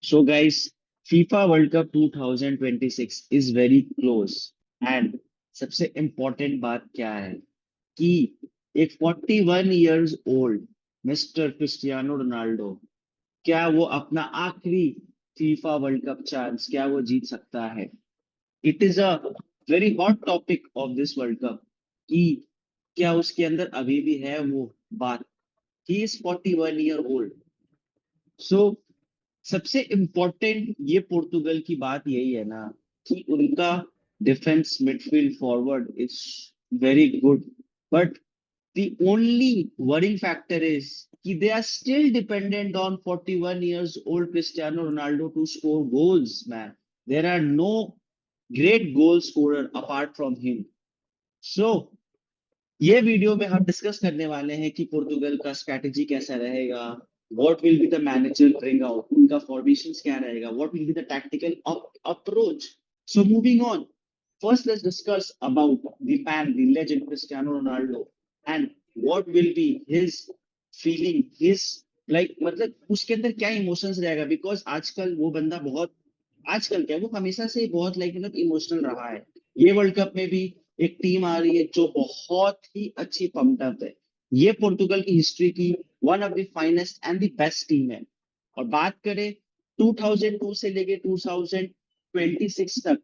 So, guys, FIFA World Cup 2026 is very close. And सबसे important बात क्या है कि एक 41 years old mister Cristiano Ronaldo क्या वो अपना आखिरी फीफा वर्ल्ड कप चांस क्या वो जीत सकता है? It is a very hot topic of this world cup कि क्या उसके अंदर अभी भी है वो बात। He is 41 year old। सो सबसे इम्पोर्टेंट ये पोर्टुगल की बात यही है ना कि उनका defence midfield forward is very good, but the only worrying factor is कि they are still dependent on 41 years old Cristiano Ronaldo to score goals, man. There are no great goal scorer apart from him. So ये video में हम discuss करने वाले हैं कि पोर्टुगल का strategy कैसा रहेगा, what will be the manager bring out, उनका फॉर्मेशंस क्या रहेगा, what will be the tactical approach. So moving on, first let's discuss about the man, the legend Cristiano Ronaldo, and what will be his feeling, his like मतलब उसके अंदर क्या emotions रहेगा, because आजकल वो बंदा बहुत, आजकल क्या वो हमेशा से बहुत लाइक मतलब इमोशनल रहा है। ये वर्ल्ड कप में भी एक टीम आ रही है जो बहुत ही अच्छी पंप्ड अप है। ये पोर्टुगल की हिस्ट्री की one of the finest and the best team है। और बात करें 2002 से लेके 2026 तक,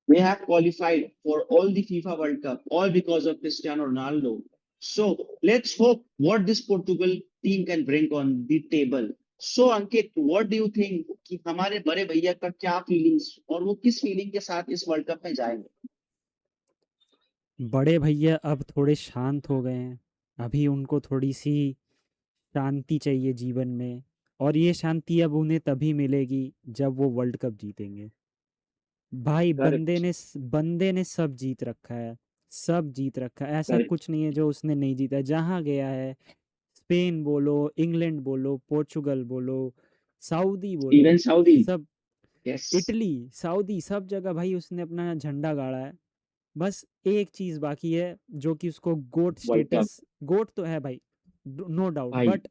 they have qualified for all the FIFA World Cup, all because of Cristiano Ronaldo. So let's hope what this Portugal team can bring on the table. So Ankit, what do you think कि हमारे बड़े भैया का क्या feelings और वो किस feeling के साथ इस वर्ल्ड कप में जाएंगे? बड़े भैया अब थोड़े शांत हो गए हैं। अभी उनको थोड़ी-सी शांति चाहिए जीवन में और ये शांति अब उन्हें तभी मिलेगी जब वो वर्ल्ड कप जीतेंगे। भाई करेक्ट। बंदे ने सब जीत रखा है, सब जीत रखा है। ऐसा करेक्ट। कुछ नहीं है जो उसने नहीं जीता है। जहाँ गया है, स्पेन बोलो, इंग्लैंड बोलो, पोर्चुगल बोलो, सऊदी बोलो, इवन सऊदी। सब यस। इटली, सऊदी सब जगह भाई उसने अपना झंडा गाड़ा है। बस एक चीज़ बाकी है जो कि उसको GOAT world cup. Status, GOAT तो है भाई, नो डाउट, भाई but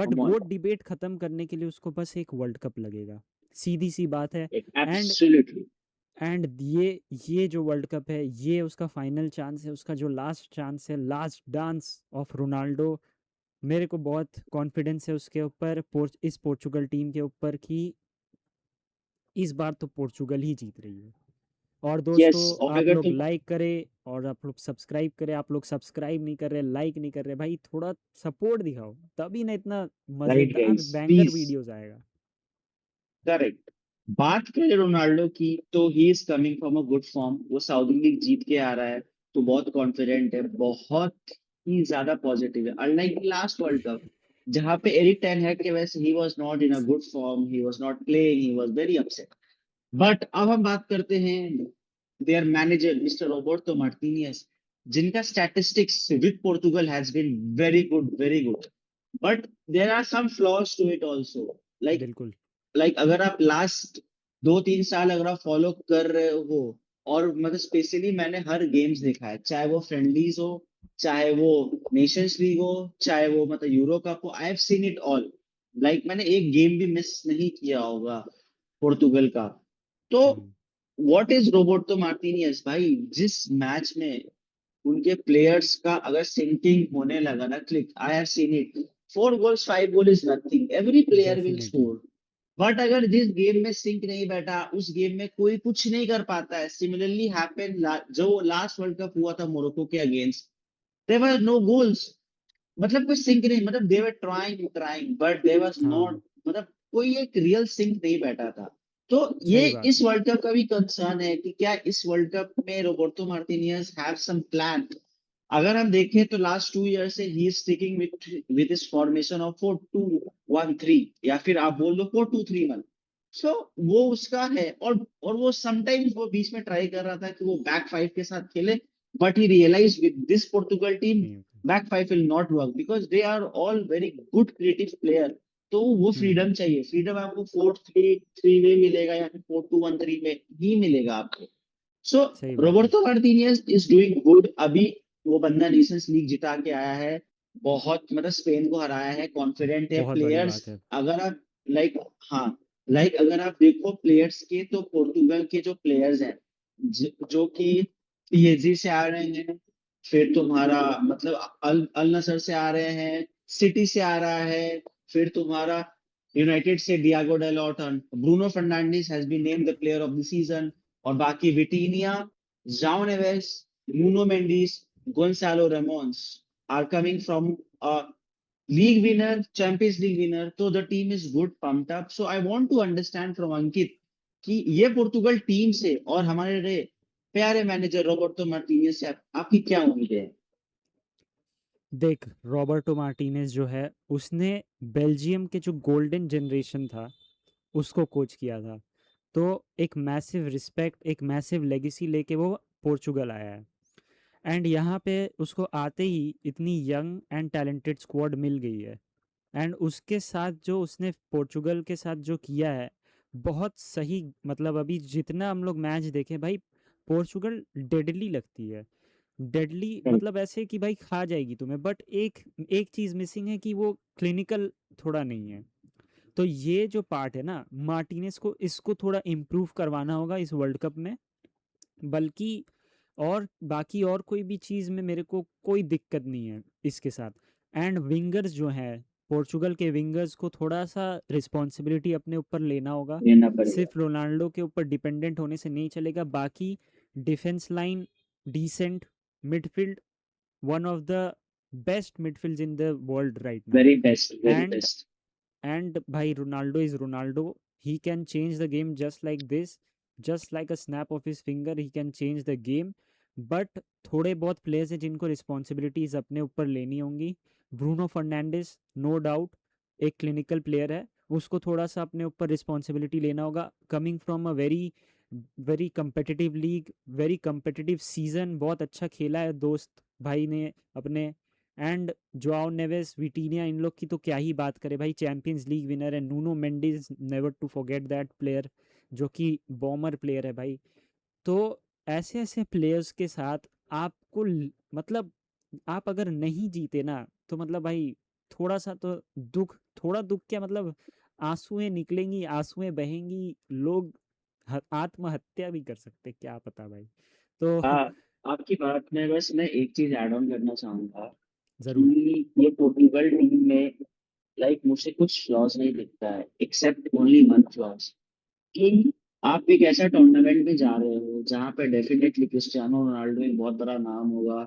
come on. GOAT debate खत्म करने के लिए उसको बस एक वर्ल्ड कप लगेगा, सीधी सी बात है। And absolutely. एंड ये जो वर्ल्ड कप है ये उसका फाइनल चांस है, उसका जो लास्ट चांस है, लास्ट डांस ऑफ रोनाल्डो। मेरे को बहुत कॉन्फिडेंस है उसके ऊपर, इस पोर्चुगल टीम के ऊपर कि इस बार तो पोर्चुगल ही जीत रही है। और दोस्तों, यस, और आप अगर लोग तुम लाइक करें और आप लोग सब्सक्राइब करें। आप लोग सब्सक्राइब नहीं कर रहे, लाइक नहीं कर रहे, भाई थोड़ा सपोर्ट दिखाओ, तभी ना इतना राइट मज़ेदार गाइस बैंगर प्लीज। वीडियोस आएगा। करेक्ट। बात करें रोनाल्डो की तो he is coming from a good form, वो सऊदी लीग जीत के आ रहा है, तो बहुत कॉन्फिडेंट है, बहुत ही ज्यादा पॉजिटिव है, अनलाइक लास्ट वर्ल्ड कप जहां पे एरिक टेन हैग के वजह से he was not in a good form, he was not playing, he was very upset. But अब हम बात करते हैं their manager mister Roberto Martinez, जिनका statistics with Portugal has been very good, but there are some flaws to it also. Like बिल्कुल। अगर आप last 2-3 साल अगर आप फॉलो कर रहे हो, और मतलब स्पेशली मैंने हर गेम्स देखा है, चाहे वो फ्रेंडलीज हो, चाहे वो नेशंस लीग हो, चाहे वो मतलब यूरो कप हो, आई हैव सीन इट ऑल। मैंने एक गेम भी मिस नहीं किया होगा पोर्तुगल का। तो हुँ। व्हाट इज रोबर्टो मार्टिनियस भाई, जिस मैच में उनके प्लेयर्स का अगर सिंकिंग होने लगा ना, click, I have seen it. 4 goals 5 goal is nothing, every player will definitely. Score, but अगर जिस गेम में सिंक नहीं बैठा उस गेम में कोई कुछ नहीं कर पाता है। सिमिलरली हैपन जो लास्ट वर्ल्ड कप हुआ था मोरक्को के against, there were no goals, मतलब कोई सिंक नहीं, मतलब they were trying trying but there was not, हाँ, मतलब कोई एक रियल सिंक नहीं बैठा था। तो ये सही बात इस है। वर्ल्ड कप का भी कंसर्न है कि क्या इस वर्ल्ड कप में रोबर्टो मार्टिनियस हैव सम प्लान। अगर हम देखें तो लास्ट 2 ईयर से he is sticking with his formation of 4-2-1-3, या फिर आप बोल दो 4-2-3-1। सो वो उसका है, और वो समटाइम्स वो बीच में ट्राई कर रहा था कि वो बैक फाइव के साथ खेले, but he realise with this Portugal team नहीं होता। Back five will not work because they are all very good creative player. तो वो हुँ, फ्रीडम चाहिए, फ्रीडम आपको 4-3-3 में मिलेगा या फिर 4-2-1-3 में ही मिलेगा आपको। सो सही बात है। रोबर्टो मार्टिनियस इज डूइंग गुड अभी। वो बंदा नेशंस लीग जिता के आया है, बहुत मतलब स्पेन को हराया है, कॉन्फिडेंट है बहुत बड़ी प्लेयर्स। बात है। अगर आप लाइक, हाँ, लाइक अगर आप देखो प्लेयर्स के, तो पोर्टुगल के जो प्लेयर्स हैं, जो कि पीएसजी से आ रहे हैं, फिर तुम्हारा मतलब अल नसर से आ रहे हैं, सिटी से आ रहा है, फिर तुम्हारा यूनाइटेड से Diogo Dalot, Bruno Fernandes has been named the player of the season, और बाकी Vitinha, Joao Neves, Nuno Mendes, Goncalo Ramos are coming from league winner, Champions League winner, so the team is good, pumped up. So I want to understand from Ankit कि ये Portugal team से और हमारे रे प्यारे manager Roberto Martinez से आपकी क्या उम्मीद है? देख, रॉबर्टो मार्टिनेज जो है, उसने बेल्जियम के जो गोल्डन जनरेशन था, उसको कोच किया था। तो एक मैसिव रिस्पेक्ट, एक मैसिव लेगेसी लेके वो पोर्चुगल आया है। एंड यहाँ पे उसको आते ही इतनी यंग एंड टैलेंटेड स्क्वाड मिल गई है। एंड उसके साथ जो उसने पोर्चुगल के साथ जो किया है, बहुत सही। मतलब अभी जितना हम लोग मैच देखे भाई, पोर्चुगल डेडली लगती है। डेडली मतलब ऐसे कि भाई खा जाएगी तुम्हें, बट एक एक चीज़ मिसिंग है कि वो क्लिनिकल थोड़ा नहीं है। तो ये जो पार्ट है ना, मार्टिनेस को इसको थोड़ा इम्प्रूव करवाना होगा इस वर्ल्ड कप में। बल्कि और बाकी और कोई भी चीज़ में मेरे को कोई दिक्कत नहीं है इसके साथ। एंड विंगर्स जो हैं, पोर्चुगल के विंगर्स को थोड़ा सा रिस्पॉन्सिबिलिटी अपने ऊपर लेना होगा। लेना पड़ेगा। सिर्फ रोनाल्डो के ऊपर डिपेंडेंट होने से नहीं चलेगा। बाकी defence line decent, midfield one of the best midfields in the world right now. Very best, very and best. And भाई, Ronaldo is Ronaldo. He can change the game just like this, just like a snap of his finger he can change the game. But थोड़े बहुत players हैं जिनको responsibilities अपने ऊपर लेनी होंगी। Bruno Fernandes, no doubt, एक क्लिनिकल प्लेयर है, उसको थोड़ा सा अपने ऊपर रिस्पॉन्सिबिलिटी लेना होगा। Coming from a very very competitive league, very competitive season, बहुत अच्छा खेला है दोस्त भाई ने अपने। एंड जोआओ नेवेस, विटीनिया, इन लोग की तो क्या ही बात करें भाई, चैंपियंस लीग विनर है। Nuno Mendes, never to forget that player, जो कि बॉमर प्लेयर है भाई। तो ऐसे ऐसे प्लेयर्स के साथ आपको मतलब आप अगर नहीं जीते ना, तो मतलब भाई थोड़ा सा तो दुख, थोड़ा दुख क्या मतलब, आंसुएं निकलेंगी, आंसुएं बहेंगी, लोग आत्महत्या भी कर सकते, क्या पता भाई। तो हाँ, आपकी बात में बस मैं एक चीज ऐड ऑन करना चाहूंगा ज़रूर। कि ये पोर्टुगल टीम में लाइक मुझे कुछ फ्लॉज नहीं दिखता है, एक्सेप्ट ओनली वन फ्लॉज, कि आप एक ऐसा टूर्नामेंट में जा रहे हो जहां पे डेफिनेटली क्रिस्टियानो रोनाल्डो एक बहुत बड़ा नाम होगा,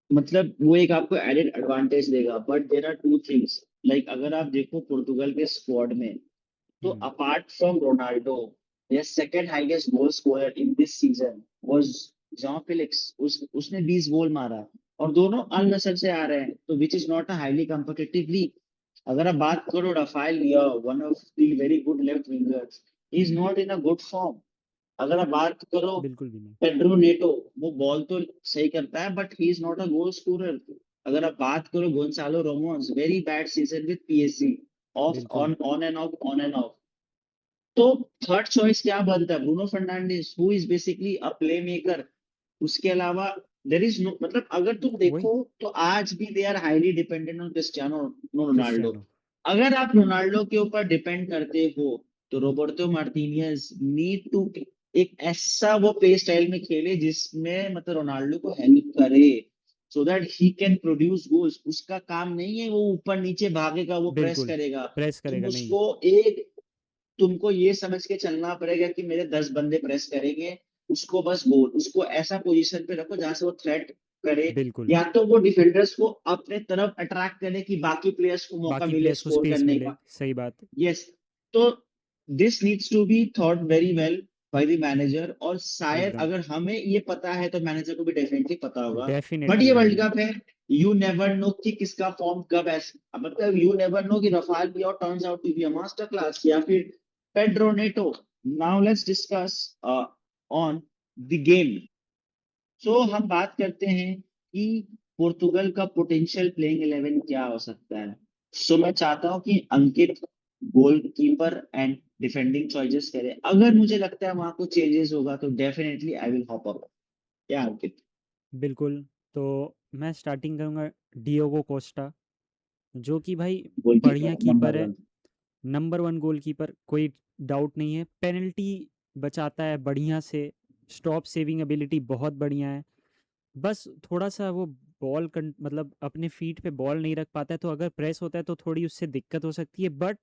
मतलब वो एक आपको एडेड एडवांटेज देगा। But there are two things, like अगर आप देखो पोर्टुगल के स्क्वाड में, तो हुँ, apart from Ronaldo, their second highest goal scorer in this season was John Felix. उसने 20 गोल मारा, और दोनों अल नसर से आ रहे हैं, तो which is not a highly competitive league. अगर आप बात करो Rafael Leao, one of the very good left wingers, he is not in a good form. अगर आप बात करो बिल्कुल भी नहीं। पेड्रो नेटो, वो बॉल तो सही करता है but he is not a goal scorer. अगर आप बात करो Goncalo Ramos, very bad season with PSG, off बिल्कुल, on and off, on and off. तो थर्ड चॉइस क्या बनता है? Bruno Fernandes, who is basically a play maker. उसके अलावा देर इज नो, मतलब अगर तुम वही देखो तो आज भी they are highly dependent on Cristiano Ronaldo. Cristiano. अगर आप रोनाल्डो के ऊपर डिपेंड करते हो, तो रोबर्टो मार्टिनियज नीड टू एक ऐसा वो प्ले स्टाइल में खेले जिसमें मतलब रोनाल्डो को हेल्प करे, so that he can produce goals. उसका काम नहीं है वो ऊपर नीचे भागेगा, वो प्रेस बिल्कुल, करेगा। प्रेस तुम करेगा नहीं। उसको एक तुमको ये समझ के चलना पड़ेगा कि मेरे 10 बंदे प्रेस करेंगे, उसको बस गोल, उसको ऐसा पोजीशन पे रखो जहां से वो थ्रेट करे, बिल्कुल, या तो वो डिफेंडर्स को अपने तरफ अट्रैक्ट करे कि बाकी प्लेयर्स को मौका बाकी मिले प्लेयर्स को स्कोर स्पेस करने मिले, का। सही बात। यस। तो this needs to be thought very well by the manager, और शायद एकदम, अगर हमें ये पता है तो मैनेजर को भी डेफिनेटली पता होगा। बट डेफ़िनेटली ये भाई। वर्ल्ड कप है, यू नेवर नो कि किसका फॉर्म कब ऐसा, मतलब यू नेवर नो कि Rafael Leao turns out to be a master class, या फिर Pedro Neto. Now let's discuss on the game. So हम बात करते हैं कि पोर्तुगल का पोटेंशियल प्लेइंग 11 क्या हो सकता है। सो मैं चाहता हूं कि अंकित गोलकीपर एंड डिफेंडिंग चॉइसेस करे। अगर मुझे लगता है वहां कुछ चेंजेस होगा तो definitely I will hop up. क्या अंकित? बिल्कुल, तो मैं स्टार्टिंग करूँगा डियोगो कोस्टा, जो कि भाई गोलकीपर बढ़िया कीपर नंबर है। 1। नंबर 1 गोलकीपर, कोई डाउट नहीं है। पेनल्टी बचाता है बढ़िया से, स्टॉप सेविंग एबिलिटी बहुत बढ़िया है। बस थोड़ा-सा वो बॉल कन मतलब अपने फीट पे बॉल नहीं रख पाता है, तो अगर प्रेस होता है तो थोड़ी उससे दिक्कत हो सकती है, but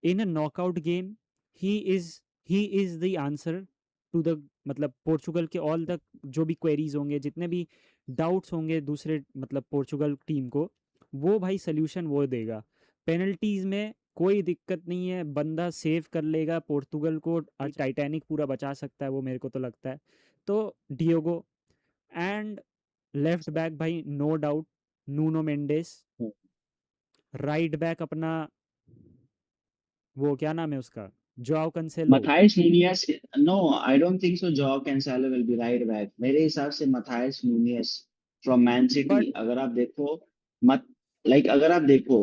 in a knockout game he is he is the answer to the मतलब पोर्चुगल के ऑल द जो भी क्वेरीज़ होंगे, जितने भी डाउट्स होंगे दूसरे मतलब पोर्चुगल टीम को, वो भाई सॉल्यूशन वो देगा। पेनल्टीज़ में कोई दिक्कत नहीं है, बंदा सेव कर लेगा पोर्तुगल को, टाइटैनिक पूरा बचा सकता है वो, मेरे को तो लगता है। तो डियोगो एंड लेफ्ट बैक भाई no doubt Nuno Mendes. Right back अपना वो क्या नाम है उसका, Joao Cancelo. Matthias Nunez, no, I don't think so. Joao Cancelo will be right back. मेरे हिसाब से Matthias Nunez from Man City. But अगर आप देखो, मत अगर आप देखो,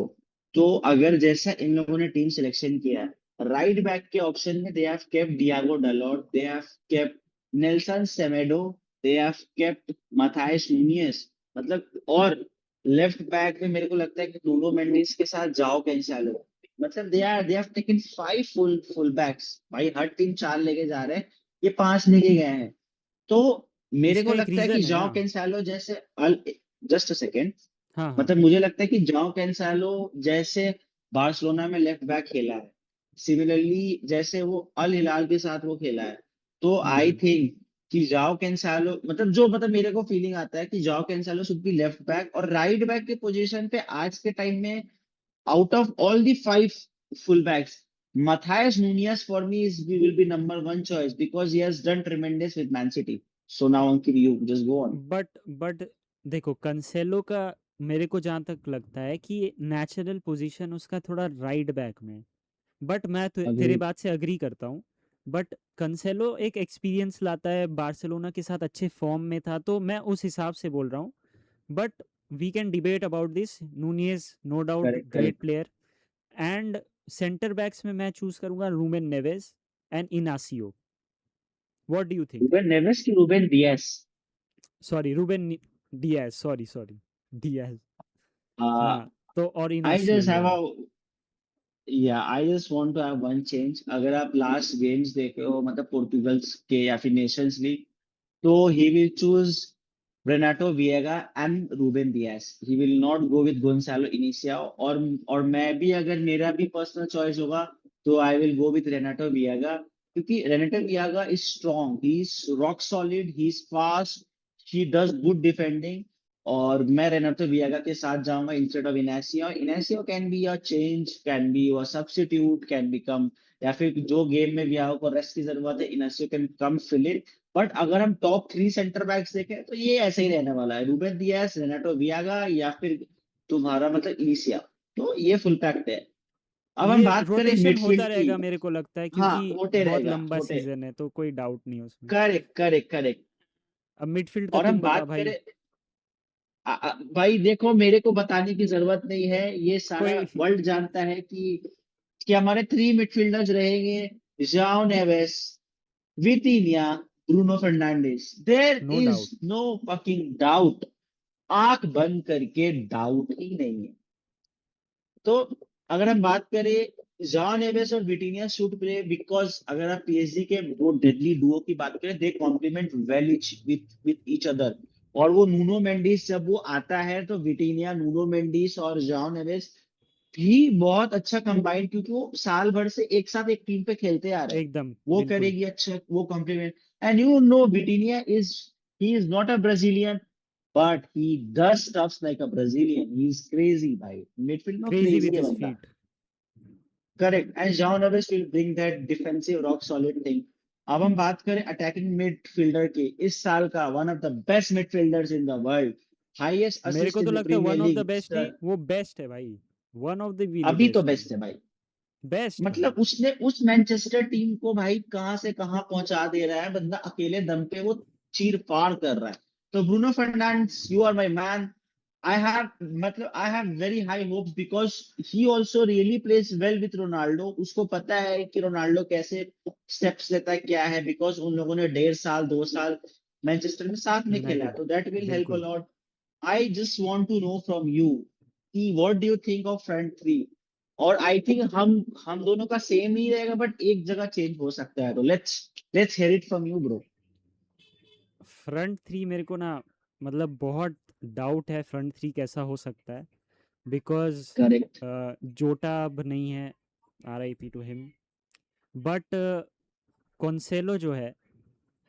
तो अगर जैसा इन लोगों ने टीम सिलेक्शन किया है, राइट बैक के ऑप्शन में they have kept Diogo Dalot, they have kept Nelson Semedo, they have kept Matthias Nunez, मतलब, और लेफ्ट बैक में मेरे को लगता है कि ब्रूनो मेंडिस के साथ जाओ कैंसेलो, मतलब they have taken 5 full backs भाई, हर टीम 4 लेके जा रहे हैं, ये 5 लेके गए हैं। तो मेरे इसका को एक लगता है कि रीज़न है जाओ ना। कैंसेलो जैसे जस्ट अ सेकेंड, हाँ, हाँ। मतलब मुझे लगता है कि जाओ कैंसेलो जैसे बार्सिलोना में लेफ्ट बैक खेला है, सिमिलरली जैसे वो अल हिलाल के साथ वो खेला है, तो हुँ, आई हुँ। थिंक कि जाओ कैंसेलो, मतलब जो, मतलब मेरे को फीलिंग आता है कि जाओ Cancelo should be left back, और राइट बैक के पोजीशन पे आज के टाइम में, out of all the 5 fullbacks, Matthias Nunez for me will be number one choice because he has done tremendous with Man City. So now, Ankit, you just go on. But देखो Cancelo का मेरे को जहाँ तक लगता है कि natural position उसका थोड़ा राइट बैक में है। बट मैं तेरे Agreed. बात से एग्री करता हूँ। बट कैंसेलो एक एक्सपीरियंस लाता है, बार्सिलोना के साथ अच्छे फॉर्म में था, तो मैं उस हिसाब से बोल रहा हूँ। But we can debate about this. Nunes no doubt Correct, great correct. Player. And centre backs में मैं चूज़ करूँगा Ruben Neves and Inacio. What do you think? Ruben Neves ki Ruben Diaz. Sorry Ruben Dias, sorry Dias. Uh, हाँ, तो और I Inacio just ही have है। a Yeah, I just want to have one change. अगर आप last games देखे हो, मतलब पोर्टुगल्स के या फिर नेशंस लीग, तो he will choose Renato Viega and Ruben Diaz. He will not go with Gonzalo Inicia. और मैं भी, अगर मेरा भी पर्सनल चॉइस होगा, तो I will go with Renato Viega, क्योंकि Renato Viega is strong, he is rock solid, he is fast, he does good defending, और मैं रेनाटो वियागा के साथ जाऊंगा instead of Inácio. Inácio can be a change, can be a substitute, can become, या फिर जो game में वियागा को रेस्ट की जरूरत है, Inacio can come fill it. But अगर हम टॉप 3 सेंटर बैक्स देखें, तो ये ऐसे ही रहने वाला है, रूबेन दियास, रेनाटो वियागा, या फिर तुम्हारा मतलब इनिसिया। तो ये फुल पैक्ट है। अब हम ये बात करें रोटेशन होता मिडफील्ड की। रहेगा मेरे को लगता है, हाँ, क्योंकि होते बहुत रहेगा, लंबा होते। सीजन है, तो कोई डाउट नहीं है उसमें। Correct, correct, correct. अब मिडफील्ड का और तुम हम बता बात भाई। करें, भाई देखो, मेरे को बताने की जरूरत नहीं है, ये सारा कोई वर्ल्ड जानता है कि हमारे 3 मिडफील्डर्स रहेंगे, Joao Neves, Vitinha, Bruno Fernandes, there no is doubt. No fucking doubt, आंख बंद करके डाउट ही नहीं है। तो अगर हम बात करें, जॉन एवेस और विटीनिया शुड प्ले, बिकॉज अगर आप पीएसजी के वो डेडली डुओ की बात करें, they complement well with each other. और वो नूनो मेंडिस जब वो आता है, तो विटीनिया, नूनो मेंडिस और जॉन एवेस भी बहुत अच्छा कंबाइंड, क्योंकि वो साल भर से एक साथ एक टीम पे खेलते आ रहे हैं। एकदम वो बिल्कुल। करेगी अच्छा, वो complement. And Vitinha is, he is not a Brazilian, but he does stuffs like a Brazilian. He's crazy, भाई, मिडफील्ड में क्रेजी crazy विद है हिज बंदा। Feet. Correct, and John Aves will bring that defensive rock solid thing. अब हम बात करें attacking midfielder की, इस साल का one of the best midfielders in the world, highest मेरे असिस्ट को तो इन द लगता है Premier one of the league, best नहीं, मिस्टर। वो बेस्ट है भाई। वन ऑफ द रियली अभी तो बेस्ट बेस्ट ओनली। है भाई, बेस्ट भाई। मतलब उसने उस मैनचेस्टर टीम को भाई कहां से कहां पहुंचा दे रहा है बंदा, अकेले दम पे वो चीर फाड़ कर रहा है। तो Bruno Fernandes, you are my man. I have, मतलब I have very high hopes, because he also really plays well with Ronaldo. उसको पता है कि रोनाल्डो कैसे स्टेप्स लेता है, क्या है, बिकॉज उन लोगों ने 1.5 साल 2 साल मैनचेस्टर में साथ में खेला है, यूनाइटेड। तो दैट विल हेल्प अ बिल्कुल। Lot. I just want to know from you कि what do you think of front three, और आई थिंक हम दोनों का सेम ही रहेगा, बट एक जगह चेंज हो सकता है, तो let's hear it from you bro. Front three मेरे को ना मतलब बहुत डाउट है फ्रंट थ्री कैसा हो सकता है, बिकॉज करेक्ट। जोटा अब नहीं है, RIP टू हिम। बट कॉन्सेलो जो है,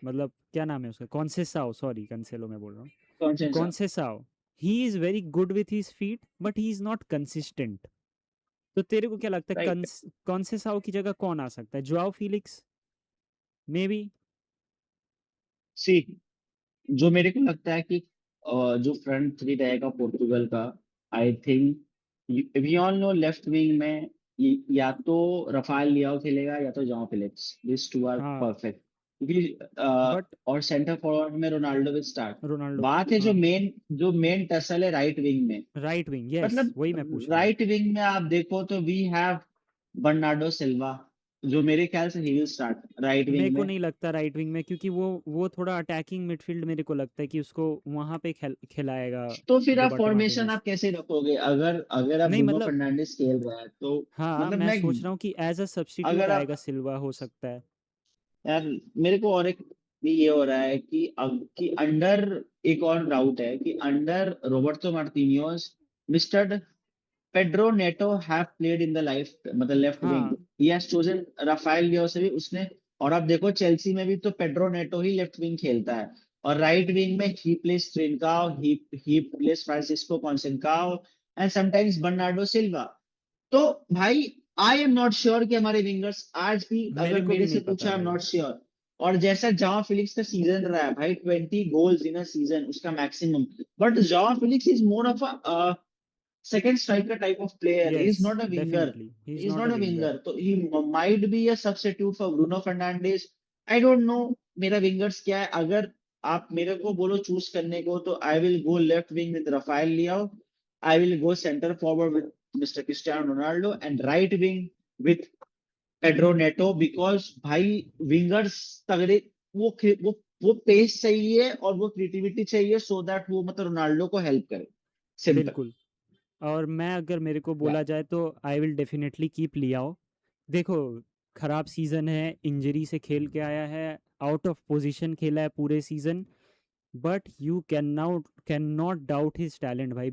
मतलब क्या नाम है उसका, कॉन्सेसाओ, सॉरी कंसेलो मैं बोल रहा हूँ, कौन सा? Conceicao. He is very good with his feet but he is not consistent. तो तेरे को क्या लगता है राइट। कॉन्सेसाओ की जगह कौन आ सकता है? जुआओ फिलिक्स मे बी। सी, जो मेरे को लगता है कि जो फ्रंट थ्री रहेगा पोर्टुगल का, I think we all know left wing में या तो रफाल लियाओ खेलेगा या तो John Phillips, this two are हाँ परफेक्ट, क्योंकि बट और सेंटर फॉरवर्ड में रोनाल्डो विल स्टार्ट। रोनाल्डो, बात है हाँ जो मेन टसल है राइट विंग में। राइट विंग, यस मतलब वही मैं पूछ रहा हूँ। राइट विंग में आप देखो तो वी हैव बर्नार्डो सिल्वा, जो मेरे ख्याल से ही विल स्टार्ट राइट मेरे विंग को में। नहीं लगता राइट विंग में, क्योंकि वो थोड़ा अटैकिंग मिडफील्ड मेरे को लगता है कि उसको वहां पे खिलाएगा तो फिर आप रोबर्टो फॉर्मेशन मार्टिनेज। आप कैसे रखोगे, अगर आप नहीं ब्रूनो मतलब, फर्नांडिस खेल रहा है तो? हाँ मतलब मैं मैं, सोच रहा हूँ कि एज अ सब्स्टिट्यूट अगर आएगा, आप, सिल्वा हो सकता है। यार मेरे को और एक भी ये हो रहा है कि कि अंडर, एक और डाउट है कि under Roberto Martinez, mister Pedro Neto have played in the life, मतलब लेफ्ट विंग, हाँ he has chosen Rafael Leao से भी उसने। और आप देखो चेल्सी में भी तो पेड्रो नेटो ही लेफ्ट विंग खेलता है, और राइट विंग में he plays Trincao, he plays Francisco Conceicao and sometimes Bernardo Silva. तो भाई आई एम नॉट श्योर कि हमारे विंगर्स आज भी, मेरे अगर को भी मेरे से नहीं पता पूछा, आई एम भाई। Not sure. और जैसा जावा फिलिक्स का सीजन रहा है भाई, 20 गोल्स इन अ सीजन उसका maximum, but Java Felix is more of a second striker type of player. He yes is not a winger. Definitely he is He is not not a a winger. winger. So he might be a substitute for Bruno Fernandes. I don't know मेरा wingers क्या है। अगर आप मेरे को बोलो choose करने को, तो I will go left wing with Rafael Leao, I will go centre forward with mister Cristiano Ronaldo, and right wing with Pedro Neto, because भाई विंगर्स तगड़े, वो पेस चाहिए और वो क्रिएटिविटी चाहिए, सो दैट वो मतलब रोनाल्डो को हेल्प करे। सिंपल। बिल्कुल। और मैं अगर मेरे को बोला जाए तो आई विल डेफिनेटली कीप लियाओ। देखो, खराब सीजन है, इंजरी से खेल के आया है, आउट ऑफ पोजीशन खेला है पूरे season, but you can not doubt his talent भाई।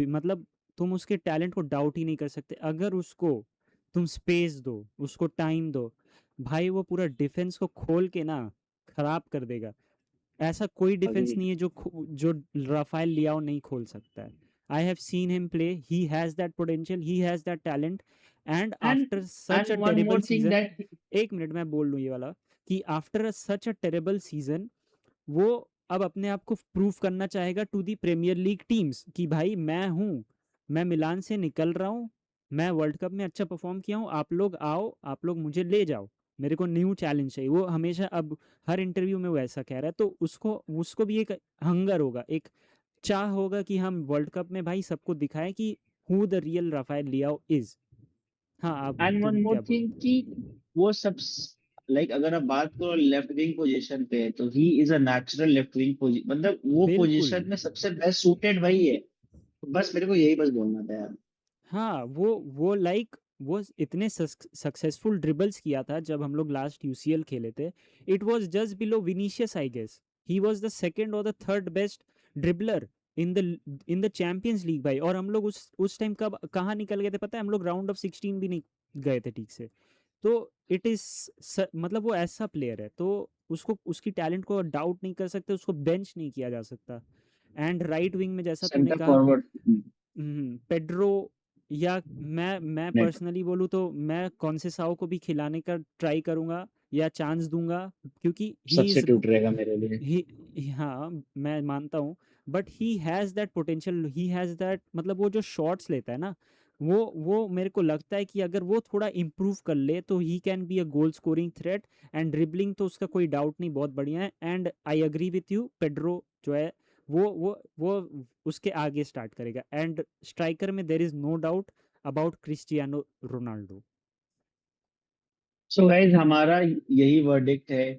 मतलब तुम उसके टैलेंट को डाउट ही नहीं कर सकते अगर उसको तुम स्पेस दो, उसको टाइम दो। भाई वो पूरा डिफेंस को खोल के ना खराब कर देगा। ऐसा कोई डिफेंस अग्री। नहीं है जो राफेल लियाओ नहीं खोल सकता है। I have seen him play, he has that potential, he has that talent. And And after such a one terrible more thing season, that, एक मिनट मैं बोल लूँ ये वाला, कि after such a terrible season वो अब अपने आप को प्रूव करना चाहेगा to the Premier League teams कि भाई मैं हूँ, मैं मिलान से निकल रहा हूँ, मैं वर्ल्ड कप में अच्छा परफॉर्म किया हूँ, आप लोग आओ, आप लोग मुझे ले जाओ, मेरे को न्यू चैलेंज चाहिए। वो हमेशा अब हर इंटरव्यू में वो ऐसा कह रहा है, तो उसको उसको भी एक हंगर होगा, एक चाह होगा कि हम वर्ल्ड कप में भाई सबको दिखाएं कि who the real Rafael Leao is. हाँ आप and one तुम more क्या बोल thing रहे हो? कि वो सब, लाइक अगर आप बात करो लेफ्ट विंग पोजीशन पे, तो he is a natural left wing position, मतलब वो बिल्कुल। पोजीशन में सबसे बेस्ट सूटेड वही है। बस मेरे को यही बस बोलना था यार। हाँ वो लाइक वो इतने सक्सेसफुल ड्रिबल्स किया था जब हम लोग लास्ट UCL खेले थे। It was just below Vinicius I guess. He was the second और the third best dribbler in the Champions League भाई। और हम लोग उस टाइम कब कहाँ निकल गए थे पता है? हम लोग राउंड ऑफ 16 भी नहीं गए थे ठीक से। तो इट इज मतलब वो ऐसा प्लेयर है, तो उसको उसकी टैलेंट को डाउट नहीं कर सकते, उसको बेंच नहीं किया जा सकता। एंड राइट विंग में जैसा तूने सेंटर कहा, फॉरवर्ड पेड्रो, या मैं नेट पर्सनली बोलूँ तो मैं कॉन्सेसाओ को भी खिलाने का ट्राई करूँगा या चांस दूंगा, क्योंकि ही इज़, सब्स्टिट्यूट रहेगा मेरे लिए। हाँ मैं मानता हूँ, but he has that potential, he has that, मतलब वो जो शॉट्स लेता है ना, वो मेरे को लगता है कि अगर वो थोड़ा इम्प्रूव कर ले तो he can be a goal scoring threat. And dribbling तो उसका कोई डाउट नहीं, बहुत बढ़िया है। And I agree with you, Pedro जो है वो उसके आगे स्टार्ट करेगा। एंड स्ट्राइकर में there is no doubt about Cristiano Ronaldo. So guys हमारा यही वर्डिक्ट है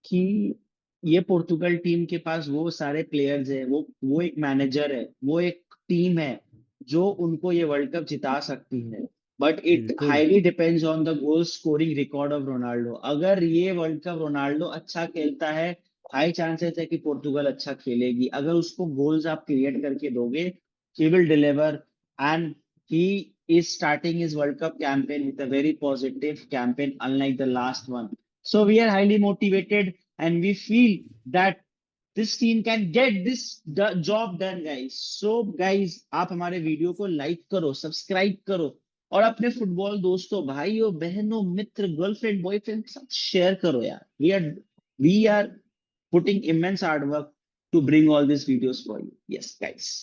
कि ये पोर्तुगल टीम के पास वो सारे प्लेयर्स है, वो एक मैनेजर है, वो एक टीम है जो उनको ये वर्ल्ड कप जिता सकती है। बट इट बिल्कुल highly depends on the goal scoring record of Ronaldo. अगर ये वर्ल्ड कप रोनाल्डो अच्छा खेलता है, हाई चांसेस है कि पोर्तुगल अच्छा खेलेगी। अगर उसको गोल्स आप क्रिएट करके दोगे, he will deliver, and he is starting his World Cup campaign with a very positive campaign, unlike the last one. So we are highly motivated and we feel that this team can get this job done, guys. So guys, आप हमारे video को like करो, subscribe करो, और अपने football दोस्तों, भाइयों, बहनों, मित्र, गर्लफ्रेंड, बॉयफ्रेंड के साथ शेयर करो यार। We are putting immense hard work to bring all these videos for you. Yes, guys.